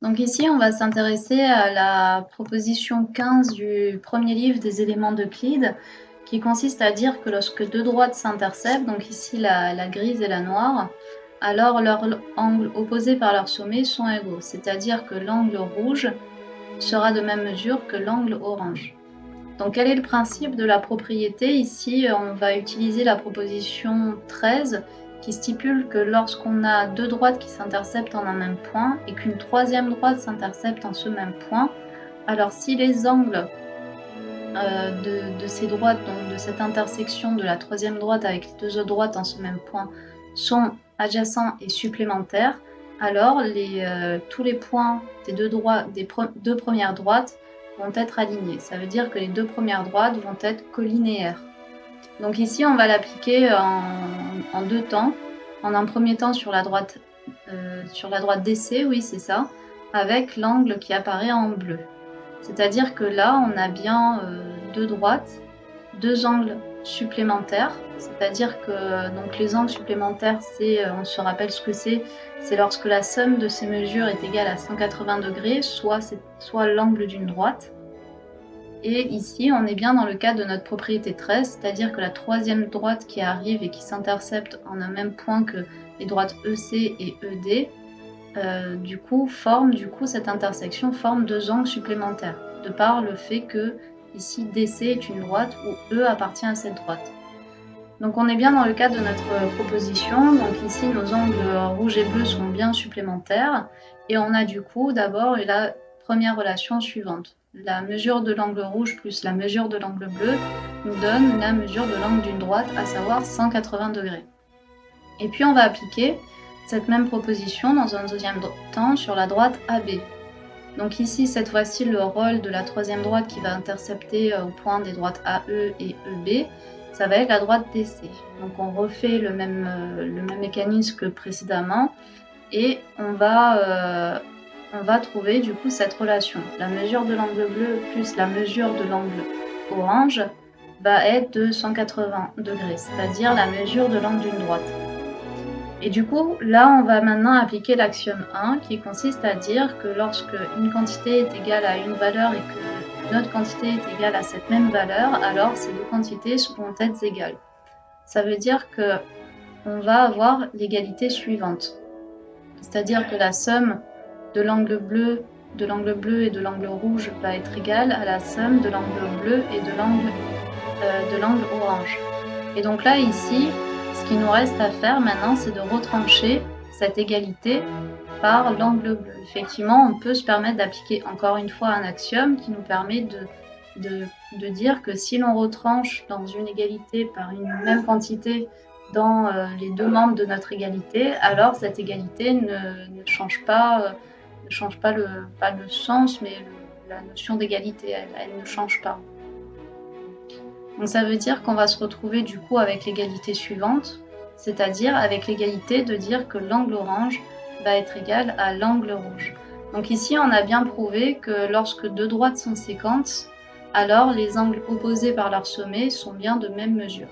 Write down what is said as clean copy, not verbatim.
Donc ici, on va s'intéresser à la proposition 15 du premier livre des éléments d'Euclide, qui consiste à dire que lorsque deux droites s'interceptent, donc ici la grise et la noire, alors leurs angles opposés par leur sommet sont égaux, c'est-à-dire que l'angle rouge sera de même mesure que l'angle orange. Donc quel est le principe de la propriété? Ici, on va utiliser la proposition 13 qui stipule que lorsqu'on a deux droites qui s'interceptent en un même point et qu'une troisième droite s'intercepte en ce même point, alors si les angles de ces droites, donc de cette intersection de la troisième droite avec les deux autres droites en ce même point, sont adjacents et supplémentaires, alors tous les points des deux premières droites vont être alignés. Ça veut dire que les deux premières droites vont être collinéaires. Donc ici, on va l'appliquer en deux temps. En un premier temps sur la droite DC, oui c'est ça, avec l'angle qui apparaît en bleu. C'est-à-dire que là, on a bien deux droites, deux angles supplémentaires. C'est-à-dire que donc les angles supplémentaires, on se rappelle ce que c'est lorsque la somme de ces mesures est égale à 180 degrés, soit l'angle d'une droite. Et ici, on est bien dans le cas de notre propriété 13, c'est-à-dire que la troisième droite qui arrive et qui s'intercepte en un même point que les droites EC et ED, cette intersection forme deux angles supplémentaires, de par le fait que ici DC est une droite où E appartient à cette droite. Donc on est bien dans le cadre de notre proposition, donc ici nos angles rouge et bleu sont bien supplémentaires, et on a du coup d'abord la première relation suivante. La mesure de l'angle rouge plus la mesure de l'angle bleu nous donne la mesure de l'angle d'une droite, à savoir 180 degrés. Et puis on va appliquer cette même proposition dans un deuxième temps sur la droite AB. Donc ici, cette fois-ci, le rôle de la troisième droite qui va intercepter au point des droites AE et EB, ça va être la droite DC. Donc on refait le même mécanisme que précédemment et on va trouver du coup cette relation. La mesure de l'angle bleu plus la mesure de l'angle orange va être de 180 degrés, c'est-à-dire la mesure de l'angle d'une droite. Et du coup, là, on va maintenant appliquer l'axiome 1 qui consiste à dire que lorsque une quantité est égale à une valeur et que une autre quantité est égale à cette même valeur, alors ces deux quantités vont être égales. Ça veut dire qu'on va avoir l'égalité suivante. C'est-à-dire que la somme de l'angle bleu et de l'angle rouge va être égale à la somme de l'angle bleu et de l'angle orange. Et donc là, ici, ce qu'il nous reste à faire maintenant, c'est de retrancher cette égalité par l'angle bleu. Effectivement, on peut se permettre d'appliquer encore une fois un axiome qui nous permet de dire que si l'on retranche dans une égalité par une même quantité dans les deux membres de notre égalité, alors cette égalité ne change pas le sens, mais la notion d'égalité, elle ne change pas. Donc ça veut dire qu'on va se retrouver du coup avec l'égalité suivante, c'est-à-dire avec l'égalité de dire que l'angle orange va être égal à l'angle rouge. Donc ici, on a bien prouvé que lorsque deux droites sont séquentes, alors les angles opposés par leur sommet sont bien de même mesure.